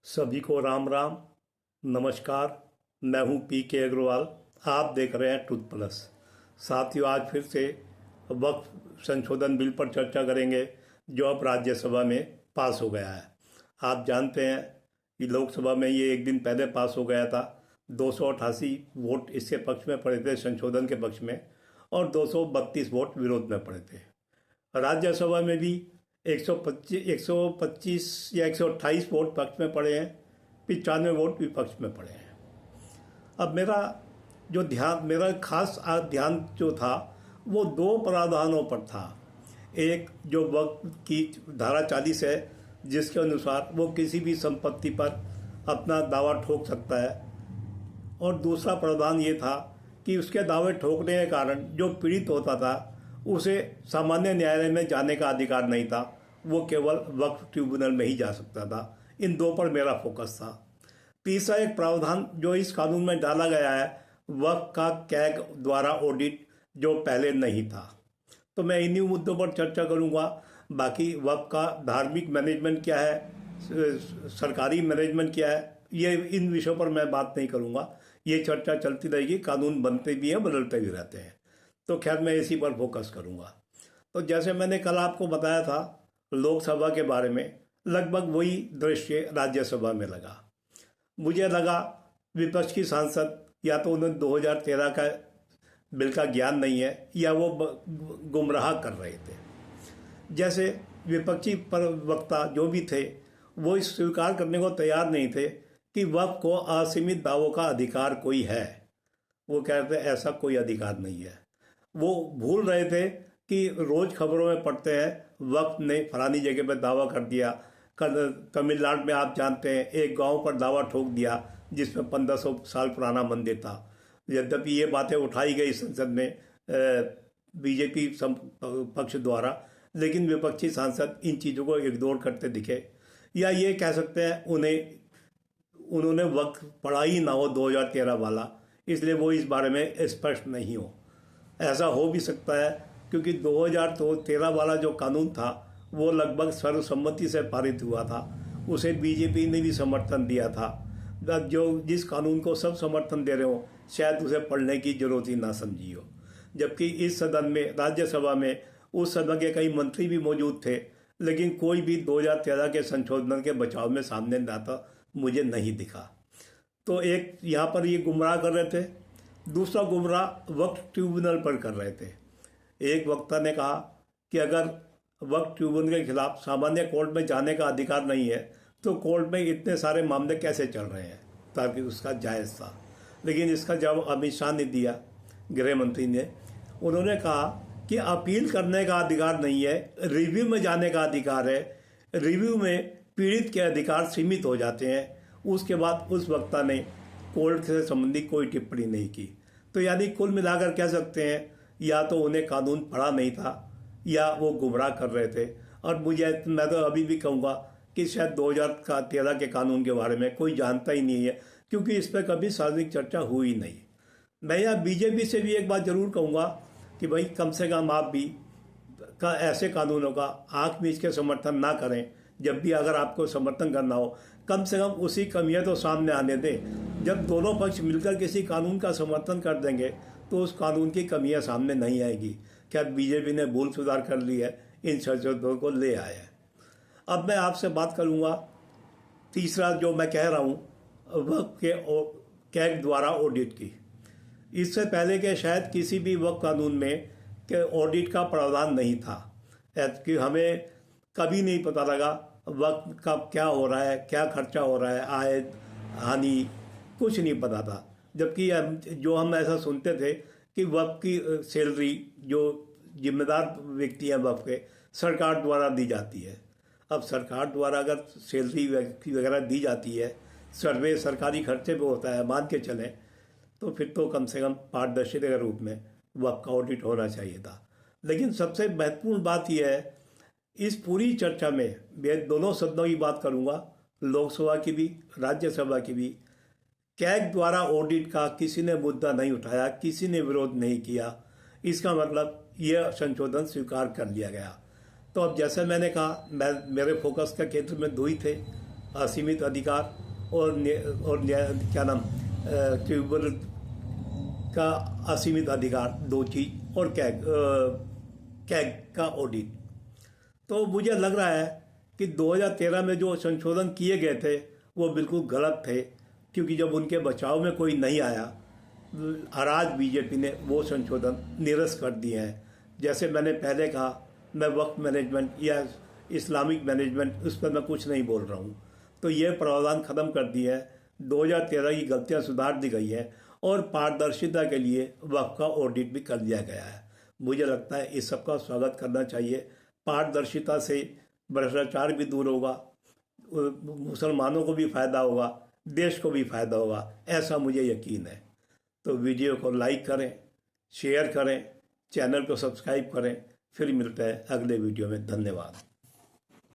सभी को राम राम। नमस्कार। मैं हूं पी अग्रवाल। आप देख रहे हैं ट्रुथ प्लस। साथियों, आज फिर से वक्फ संशोधन बिल पर चर्चा करेंगे जो अब राज्यसभा में पास हो गया है। आप जानते हैं कि लोकसभा में ये एक दिन पहले पास हो गया था। 288 वोट इसके पक्ष में पड़े थे, संशोधन के पक्ष में, और 232 वोट विरोध में पड़े थे। राज्यसभा में भी 125 या 128 वोट पक्ष में पड़े हैं, 95 वोट विपक्ष में पड़े हैं। अब मेरा खास ध्यान जो था वो दो प्रावधानों पर था। एक जो वक्फ की धारा 40 है, जिसके अनुसार वो किसी भी संपत्ति पर अपना दावा ठोक सकता है, और दूसरा प्रावधान ये था कि उसके दावे ठोकने के कारण जो पीड़ित होता था उसे सामान्य न्यायालय में जाने का अधिकार नहीं था, वो केवल वक्फ ट्रिब्यूनल में ही जा सकता था। इन दो पर मेरा फोकस था। तीसरा एक प्रावधान जो इस कानून में डाला गया है, वक्फ का कैग द्वारा ऑडिट, जो पहले नहीं था। तो मैं इन्हीं मुद्दों पर चर्चा करूंगा। बाकी वक्फ का धार्मिक मैनेजमेंट क्या है, सरकारी मैनेजमेंट क्या है, ये इन विषयों पर मैं बात नहीं करूंगा। ये चर्चा चलती रहेगी। कानून बनते भी हैं, बदलते भी रहते हैं। तो खैर, मैं इसी पर फोकस करूंगा। तो जैसे मैंने कल आपको बताया था लोकसभा के बारे में, लगभग वही दृश्य राज्यसभा में लगा। मुझे लगा विपक्ष की सांसद या तो उन्हें 2013 का बिल का ज्ञान नहीं है, या वो गुमराह कर रहे थे। जैसे विपक्षी प्रवक्ता जो भी थे, वो इस स्वीकार करने को तैयार नहीं थे कि वक्फ को असीमित दावों का अधिकार कोई है। वो कहते ऐसा कोई अधिकार नहीं है। वो भूल रहे थे कि रोज खबरों में पढ़ते हैं वक्फ ने फलानी जगह पर दावा कर दिया। तमिलनाडु में आप जानते हैं एक गांव पर दावा ठोक दिया जिसमें 1500 साल पुराना मंदिर था। यद्यपि ये बातें उठाई गई संसद में बीजेपी पक्ष द्वारा, लेकिन विपक्षी सांसद इन चीज़ों को इग्नोर करते दिखे। या ये कह सकते हैं उन्होंने वक्फ पढ़ा ही ना हो 2013 वाला, इसलिए वो इस बारे में स्पष्ट नहीं हो। ऐसा हो भी सकता है क्योंकि 2013 वाला जो कानून था वो लगभग सर्वसम्मति से पारित हुआ था। उसे बीजेपी ने भी समर्थन दिया था। जो जिस कानून को सब समर्थन दे रहे हो, शायद उसे पढ़ने की जरूरत ही ना समझी हो। जबकि इस सदन में, राज्यसभा में, उस सदन के कई मंत्री भी मौजूद थे, लेकिन कोई भी 2013 के संशोधन के बचाव में सामने आता मुझे नहीं दिखा। तो एक यहाँ पर ये गुमराह कर रहे थे, दूसरा गुमराह वक्फ ट्रिब्यूनल पर कर रहे थे। एक वक्ता ने कहा कि अगर वक्फ ट्रिब्यूनल के खिलाफ सामान्य कोर्ट में जाने का अधिकार नहीं है तो कोर्ट में इतने सारे मामले कैसे चल रहे हैं, ताकि उसका जायज़ था। लेकिन इसका जवाब अमित शाह ने दिया, गृह मंत्री ने। उन्होंने कहा कि अपील करने का अधिकार नहीं है, रिव्यू में जाने का अधिकार है। रिव्यू में पीड़ित के अधिकार सीमित हो जाते हैं। उसके बाद उस वक्ता ने कोर्ट से संबंधित कोई टिप्पणी नहीं की। तो यानी कुल मिलाकर कह सकते हैं या तो उन्हें कानून पढ़ा नहीं था या वो गुमराह कर रहे थे। और मैं तो अभी भी कहूँगा कि शायद 2013 के कानून के बारे में कोई जानता ही नहीं है, क्योंकि इस पर कभी सार्वजनिक चर्चा हुई नहीं। मैं यहाँ बीजेपी से भी एक बात जरूर कहूँगा कि भाई कम से कम आप भी ऐसे कानूनों का आंख मीच के समर्थन ना करें। जब भी अगर आपको समर्थन करना हो, कम से कम उसी कमियां तो सामने आने दें। जब दोनों पक्ष मिलकर किसी कानून का समर्थन कर देंगे तो उस कानून की कमियां सामने नहीं आएगी। क्या बीजेपी ने भूल सुधार कर ली है, इन संशोधनों को ले आया है। अब मैं आपसे बात करूंगा तीसरा जो मैं कह रहा हूं, वक्फ के कैग द्वारा ऑडिट की। इससे पहले के शायद किसी भी वक्फ कानून में के ऑडिट का प्रावधान नहीं था, कि हमें कभी नहीं पता लगा वक्त का क्या हो रहा है, क्या खर्चा हो रहा है, आय हानि कुछ नहीं पता था। जबकि जो हम ऐसा सुनते थे कि वक्फ की सैलरी जो जिम्मेदार व्यक्ति हैं वक्फ के, सरकार द्वारा दी जाती है। अब सरकार द्वारा अगर सैलरी वगैरह दी जाती है, सर्वे सरकारी खर्चे पे होता है, मान के चलें, तो फिर तो कम से कम पारदर्शिता के रूप में वक्फ का ऑडिट होना चाहिए था। लेकिन सबसे महत्वपूर्ण बात यह है, इस पूरी चर्चा में मैं दोनों सदनों की बात करूंगा, लोकसभा की भी, राज्यसभा की भी। कैग द्वारा ऑडिट का किसी ने मुद्दा नहीं उठाया, किसी ने विरोध नहीं किया। इसका मतलब यह संशोधन स्वीकार कर लिया गया। तो अब जैसे मैंने कहा, मेरे फोकस का केंद्र में दो ही थे, असीमित अधिकार और क्या नाम ट्रिब्यूनल का असीमित अधिकार, दो चीज़, और कैग का ऑडिट। तो मुझे लग रहा है कि 2013 में जो संशोधन किए गए थे वो बिल्कुल गलत थे, क्योंकि जब उनके बचाव में कोई नहीं आया और आज बीजेपी ने वो संशोधन निरस्त कर दिए हैं। जैसे मैंने पहले कहा, मैं वक्त मैनेजमेंट या इस्लामिक मैनेजमेंट उस पर मैं कुछ नहीं बोल रहा हूँ। तो ये प्रावधान ख़त्म कर दिए हैं, 2013 की गलतियाँ सुधार दी गई है और पारदर्शिता के लिए वक्फ का ऑडिट भी कर दिया गया है। मुझे लगता है इस सब का स्वागत करना चाहिए। पारदर्शिता से भ्रष्टाचार भी दूर होगा, मुसलमानों को भी फ़ायदा होगा, देश को भी फ़ायदा होगा, ऐसा मुझे यकीन है। तो वीडियो को लाइक करें, शेयर करें, चैनल को सब्सक्राइब करें। फिर मिलते हैं अगले वीडियो में। धन्यवाद।